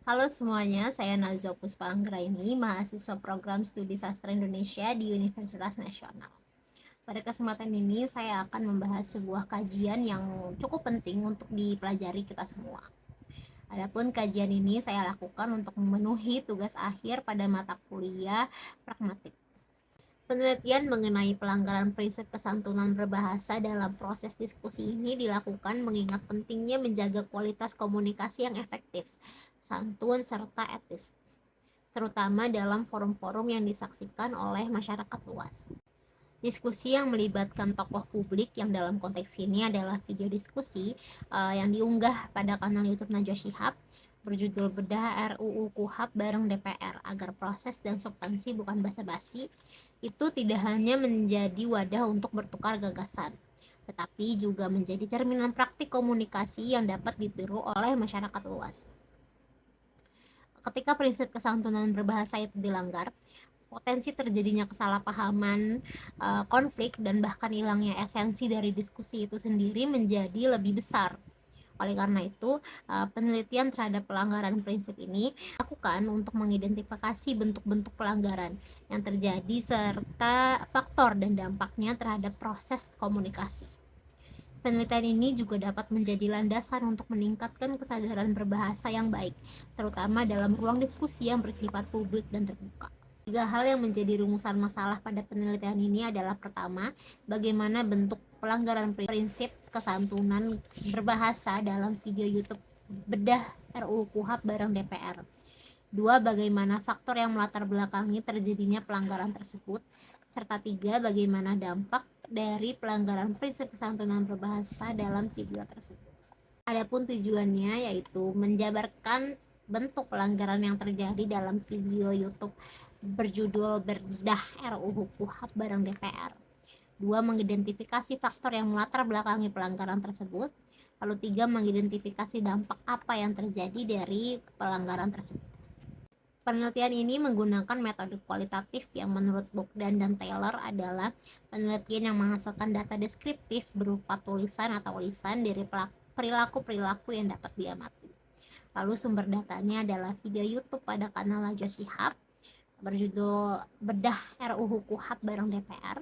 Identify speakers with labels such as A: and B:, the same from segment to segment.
A: Halo semuanya, saya Nazwa Puspa Anggraini, mahasiswa program Studi Sastra Indonesia di Universitas Nasional. Pada kesempatan ini, saya akan membahas sebuah kajian yang cukup penting untuk dipelajari kita semua. Adapun kajian ini saya lakukan untuk memenuhi tugas akhir pada mata kuliah pragmatik. Penelitian mengenai pelanggaran prinsip kesantunan berbahasa dalam proses diskusi ini dilakukan mengingat pentingnya menjaga kualitas komunikasi yang efektif, santun, serta etis, terutama dalam forum-forum yang disaksikan oleh masyarakat luas. Diskusi yang melibatkan tokoh publik yang dalam konteks ini adalah video diskusi yang diunggah pada kanal YouTube Najwa Shihab berjudul Bedah RUU KUHAP bareng DPR agar proses dan substansi bukan basa-basi itu tidak hanya menjadi wadah untuk bertukar gagasan, tetapi juga menjadi cerminan praktik komunikasi yang dapat ditiru oleh masyarakat luas. Ketika prinsip kesantunan berbahasa itu dilanggar, potensi terjadinya kesalahpahaman, konflik, dan bahkan hilangnya esensi dari diskusi itu sendiri menjadi lebih besar. Oleh karena itu, penelitian terhadap pelanggaran prinsip ini dilakukan untuk mengidentifikasi bentuk-bentuk pelanggaran yang terjadi serta faktor dan dampaknya terhadap proses komunikasi. Penelitian ini juga dapat menjadi landasan untuk meningkatkan kesadaran berbahasa yang baik, terutama dalam ruang diskusi yang bersifat publik dan terbuka. Tiga hal yang menjadi rumusan masalah pada penelitian ini adalah: pertama, bagaimana bentuk pelanggaran prinsip kesantunan berbahasa dalam video YouTube Bedah RUU KUHAP bareng DPR. Dua, bagaimana faktor yang melatar belakangi terjadinya pelanggaran tersebut. Serta tiga, bagaimana dampak dari pelanggaran prinsip kesantunan berbahasa dalam video tersebut. Adapun tujuannya yaitu menjabarkan bentuk pelanggaran yang terjadi dalam video YouTube berjudul Bedah RUU KUHAP bareng DPR. Dua, mengidentifikasi faktor yang melatar belakangi pelanggaran tersebut. Lalu tiga, mengidentifikasi dampak apa yang terjadi dari pelanggaran tersebut. Penelitian ini menggunakan metode kualitatif yang menurut Bogdan dan Taylor adalah penelitian yang menghasilkan data deskriptif berupa tulisan atau lisan dari perilaku-perilaku yang dapat diamati. Lalu sumber datanya adalah video YouTube pada kanal Najwa Shihab berjudul Bedah RUU KUHAP bareng DPR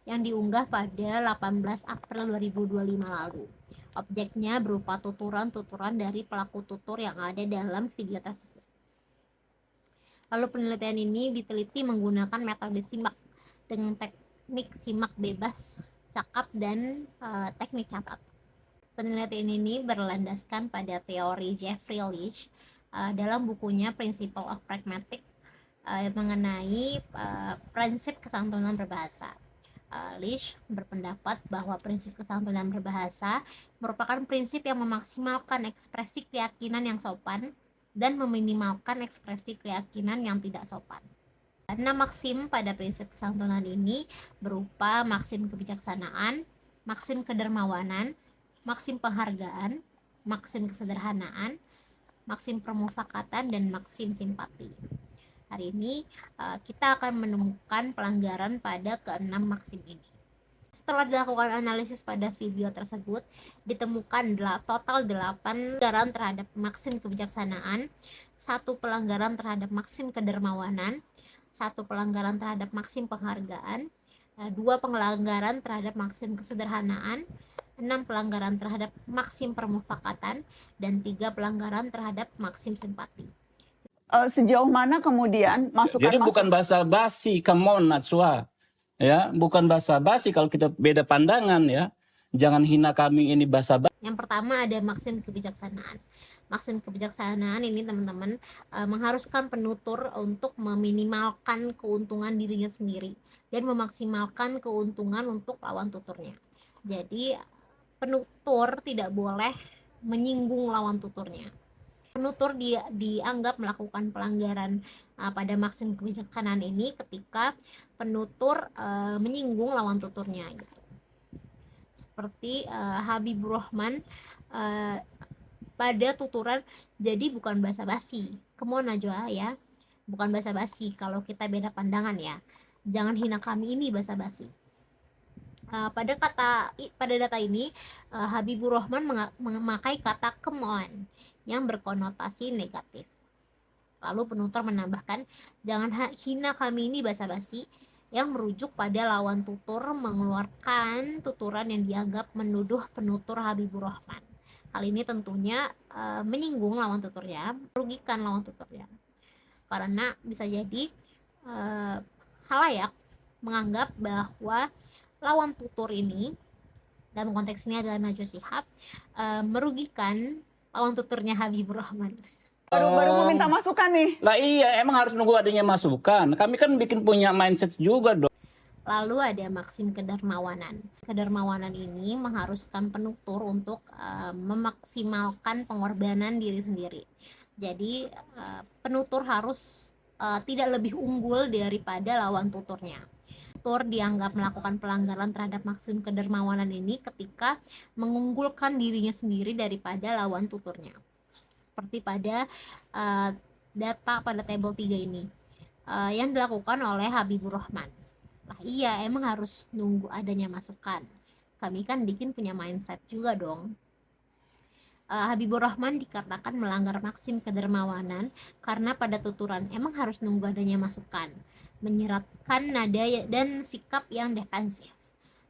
A: yang diunggah pada 18 April 2025 lalu. Objeknya berupa tuturan-tuturan dari pelaku tutur yang ada dalam video tersebut. Lalu penelitian ini diteliti menggunakan metode simak dengan teknik simak bebas, cakap, dan teknik catat. Penelitian ini berlandaskan pada teori Jeffrey Leach dalam bukunya Principle of Pragmatic mengenai prinsip kesantunan berbahasa. Leach berpendapat bahwa prinsip kesantunan berbahasa merupakan prinsip yang memaksimalkan ekspresi keyakinan yang sopan dan meminimalkan ekspresi keyakinan yang tidak sopan. 6 maksim pada prinsip kesantunan ini berupa maksim kebijaksanaan, maksim kedermawanan, maksim penghargaan, maksim kesederhanaan, maksim permufakatan, dan maksim simpati. Hari ini kita akan menemukan pelanggaran pada keenam maksim ini. Setelah dilakukan analisis pada video tersebut, ditemukan total 8 pelanggaran terhadap maksim kebijaksanaan, 1 pelanggaran terhadap maksim kedermawanan, 1 pelanggaran terhadap maksim penghargaan, 2 pelanggaran terhadap maksim kesederhanaan, 6 pelanggaran terhadap maksim permufakatan, dan 3 pelanggaran terhadap maksim simpati.
B: Sejauh mana kemudian
C: Jadi bukan
B: masukan-masukan
C: basa-basi, come on Najwa. Ya, bukan basa-basi kalau kita beda pandangan ya. Jangan hina kami ini basa-basi.
A: Yang pertama ada maksim kebijaksanaan. Maksim kebijaksanaan ini teman-teman mengharuskan penutur untuk meminimalkan keuntungan dirinya sendiri dan memaksimalkan keuntungan untuk lawan tuturnya. Jadi penutur tidak boleh menyinggung lawan tuturnya. Penutur dianggap melakukan pelanggaran pada maksim kebijaksanaan ini ketika penutur menyinggung lawan tuturnya gitu. Seperti Habibur Rahman pada tuturan jadi bukan basa-basi. Kemon Najwa ya, bukan basa-basi kalau kita beda pandangan ya. Jangan hina kami ini basa-basi. Pada data ini Habibur Rahman memakai kata come on yang berkonotasi negatif. Lalu penutur menambahkan, jangan hina kami ini basa-basi, yang merujuk pada lawan tutur mengeluarkan tuturan yang dianggap menuduh penutur Habibur Rahman. Hal ini tentunya menyinggung lawan tuturnya, merugikan lawan tuturnya. Karena bisa jadi halayak menganggap bahwa lawan tutur ini, dalam konteks ini adalah Najwa Shihab, merugikan lawan tuturnya Habibur Rahman.
B: Baru mau minta masukan nih.
C: Lah iya, emang harus nunggu adanya masukan. Kami kan bikin punya mindset juga dong.
A: Lalu ada maksim kedermawanan. Kedermawanan ini mengharuskan penutur untuk memaksimalkan pengorbanan diri sendiri. Jadi penutur harus tidak lebih unggul daripada lawan tuturnya. Tutur dianggap melakukan pelanggaran terhadap maksim kedermawanan ini ketika mengunggulkan dirinya sendiri daripada lawan tuturnya. Seperti pada data pada tabel 3 ini yang dilakukan oleh Habibur Rahman. Lah iya, emang harus nunggu adanya masukan. Kami kan bikin punya mindset juga dong. Habibur Rahman dikatakan melanggar maksim kedermawanan karena pada tuturan emang harus nunggu adanya masukan, menyeratkan nada dan sikap yang defensif.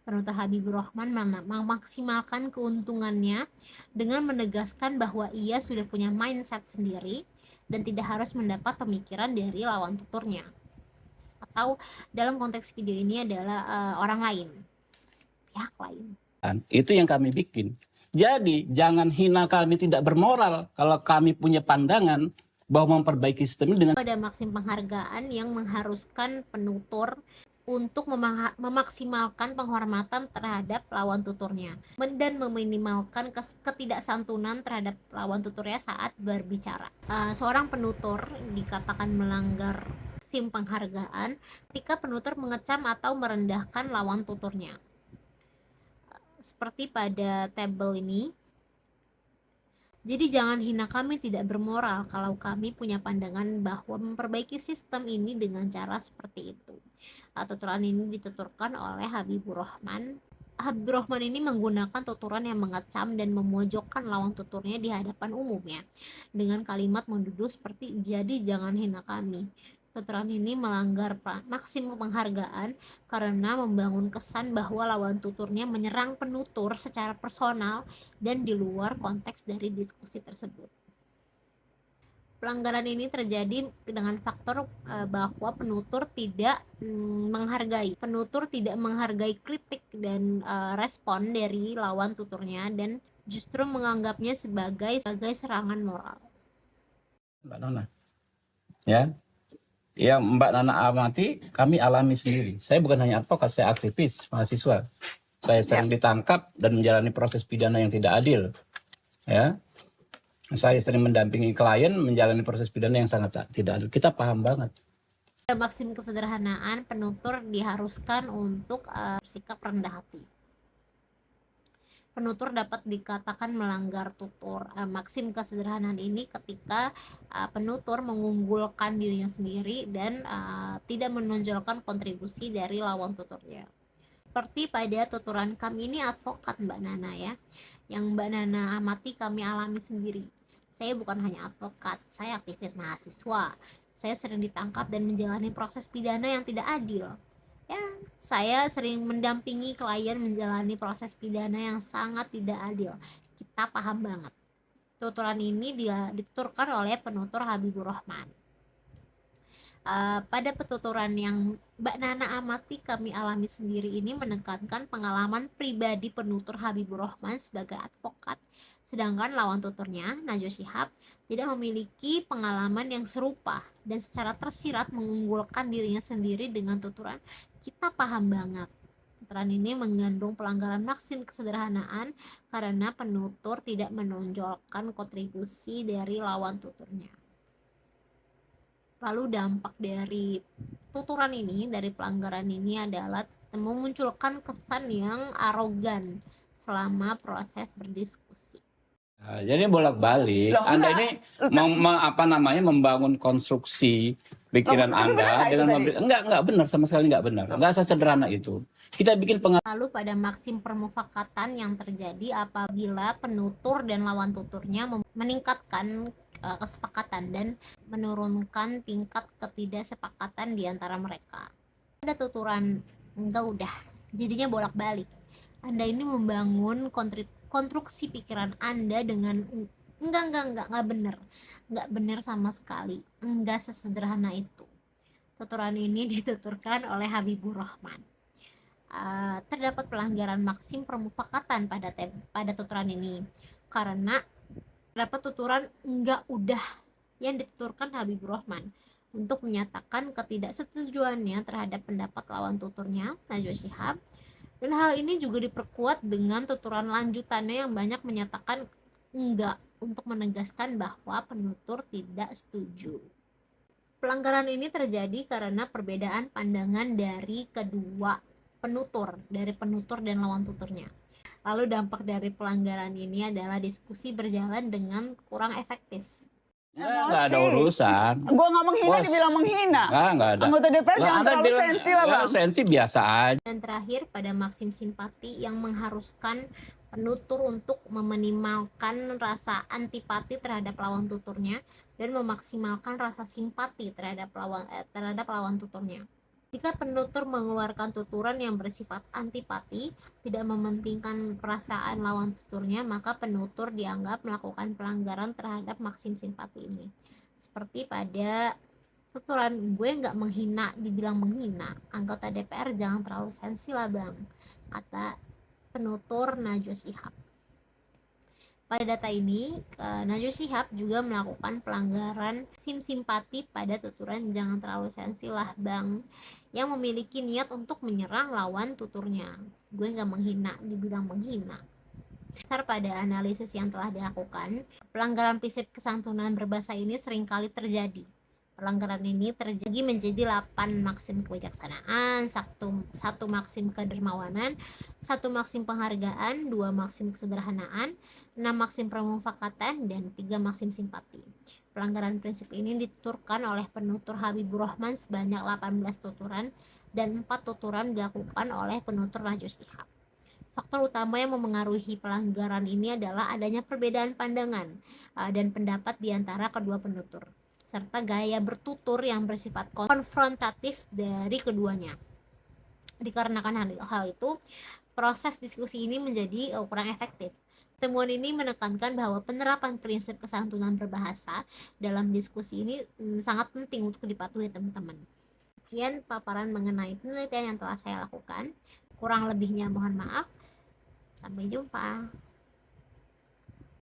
A: Penutur Habibur Rahman memaksimalkan keuntungannya dengan menegaskan bahwa ia sudah punya mindset sendiri dan tidak harus mendapat pemikiran dari lawan tuturnya. Atau dalam konteks video ini adalah orang lain, pihak lain.
C: Itu yang kami bikin. Jadi jangan hina kami tidak bermoral kalau kami punya pandangan bahwa memperbaiki sistem ini dengan
A: Ada maksim penghargaan yang mengharuskan penutur untuk memaksimalkan penghormatan terhadap lawan tuturnya dan meminimalkan ketidaksantunan terhadap lawan tuturnya saat berbicara. Seorang penutur dikatakan melanggar maksim penghargaan ketika penutur mengecam atau merendahkan lawan tuturnya. Seperti pada tabel ini. Jadi jangan hina kami tidak bermoral kalau kami punya pandangan bahwa memperbaiki sistem ini dengan cara seperti itu. Tuturan ini dituturkan oleh Habibur Rahman. Habibur Rahman ini menggunakan tuturan yang mengecam dan memojokkan lawan tuturnya di hadapan umumnya dengan kalimat menuduh seperti jadi jangan hina kami. Tuturan ini melanggar maksim penghargaan karena membangun kesan bahwa lawan tuturnya menyerang penutur secara personal dan di luar konteks dari diskusi tersebut. Pelanggaran ini terjadi dengan faktor bahwa penutur tidak menghargai kritik dan respon dari lawan tuturnya dan justru menganggapnya sebagai serangan moral.
C: Mbak Nana. Ya. Yang Mbak Nana amati, kami alami sendiri. Saya bukan hanya advokat, saya aktivis mahasiswa. Saya sering ditangkap dan menjalani proses pidana yang tidak adil. Ya, saya sering mendampingi klien menjalani proses pidana yang sangat tidak adil. Kita paham banget.
A: Maksim kesederhanaan, penutur diharuskan untuk bersikap rendah hati. Penutur dapat dikatakan melanggar tutur maksim kesederhanaan ini ketika penutur mengunggulkan dirinya sendiri dan tidak menonjolkan kontribusi dari lawan tuturnya. Seperti pada tuturan kami ini advokat Mbak Nana ya, yang Mbak Nana amati kami alami sendiri. Saya bukan hanya advokat, saya aktivis mahasiswa. Saya sering ditangkap dan menjalani proses pidana yang tidak adil. Ya, saya sering mendampingi klien menjalani proses pidana yang sangat tidak adil. Kita paham banget. Tuturan ini dituturkan oleh penutur Habibur Rahman. Pada penuturan yang Mbak Nana amati kami alami sendiri ini menekankan pengalaman pribadi penutur Habibur Rahman sebagai advokat, sedangkan lawan tuturnya Najwa Shihab tidak memiliki pengalaman yang serupa dan secara tersirat mengunggulkan dirinya sendiri dengan tuturan. Kita paham banget. Tuturan ini mengandung pelanggaran maksim kesederhanaan karena penutur tidak menonjolkan kontribusi dari lawan tuturnya. Lalu dampak dari tuturan ini, dari pelanggaran ini adalah memunculkan kesan yang arogan selama proses berdiskusi.
C: Nah, jadi bolak-balik, Anda ini membangun konstruksi pikiran Anda dengan enggak benar, sama sekali enggak benar. Enggak sesederhana itu. Kita bikin
A: Lalu pada maksim permufakatan yang terjadi apabila penutur dan lawan tuturnya meningkatkan kesepakatan dan menurunkan tingkat ketidaksepakatan di antara mereka. Ada tuturan enggak udah, jadinya bolak-balik. Anda ini membangun konstruksi pikiran Anda dengan enggak bener. Enggak bener sama sekali. Enggak sesederhana itu. Tuturan ini dituturkan oleh Habibur Rahman. Terdapat pelanggaran maksim permufakatan pada tuturan ini karena terdapat tuturan enggak udah yang dituturkan Habibur Rahman untuk menyatakan ketidaksetujuannya terhadap pendapat lawan tuturnya, Najwa Shihab. Dan hal ini juga diperkuat dengan tuturan lanjutannya yang banyak menyatakan enggak untuk menegaskan bahwa penutur tidak setuju. Pelanggaran ini terjadi karena perbedaan pandangan dari kedua dari penutur dan lawan tuturnya. Lalu dampak dari pelanggaran ini adalah diskusi berjalan dengan kurang efektif.
C: Nggak ada urusan.
B: Gue nggak menghina,
C: Bos.
B: dibilang menghina.
C: Nggak ada.
B: Anggota DPR jangan
C: Anda
B: terlalu
C: bilang,
B: sensi lah, Bang.
C: sensi biasa aja.
A: Dan terakhir, pada maksim simpati yang mengharuskan penutur untuk meminimalkan rasa antipati terhadap lawan tuturnya dan memaksimalkan rasa simpati terhadap lawan tuturnya. Jika penutur mengeluarkan tuturan yang bersifat antipati, tidak mementingkan perasaan lawan tuturnya, maka penutur dianggap melakukan pelanggaran terhadap maksim simpati ini. Seperti pada tuturan gue nggak menghina, dibilang menghina. Anggota DPR jangan terlalu sensi lah bang, kata penutur Najwa Shihab. Pada data ini, Najwa Shihab juga melakukan pelanggaran simpati pada tuturan jangan terlalu sensi lah bang, yang memiliki niat untuk menyerang lawan tuturnya. Gue nggak menghina, dibilang menghina. Dasar pada analisis yang telah dilakukan, pelanggaran prinsip kesantunan berbahasa ini seringkali terjadi. Pelanggaran ini terjadi menjadi 8 maksim kebijaksanaan, 1 maksim kedermawanan, 1 maksim penghargaan, 2 maksim kesederhanaan, 6 maksim permufakatan, dan 3 maksim simpati. Pelanggaran prinsip ini dituturkan oleh penutur Habibur Rahman sebanyak 18 tuturan dan 4 tuturan dilakukan oleh penutur Najwa Shihab. Faktor utama yang memengaruhi pelanggaran ini adalah adanya perbedaan pandangan dan pendapat di antara kedua penutur, serta gaya bertutur yang bersifat konfrontatif dari keduanya. Dikarenakan hal itu, proses diskusi ini menjadi kurang efektif. Temuan ini menekankan bahwa penerapan prinsip kesantunan berbahasa dalam diskusi ini sangat penting untuk dipatuhi teman-teman. Sekian paparan mengenai penelitian yang telah saya lakukan. Kurang lebihnya mohon maaf. Sampai jumpa.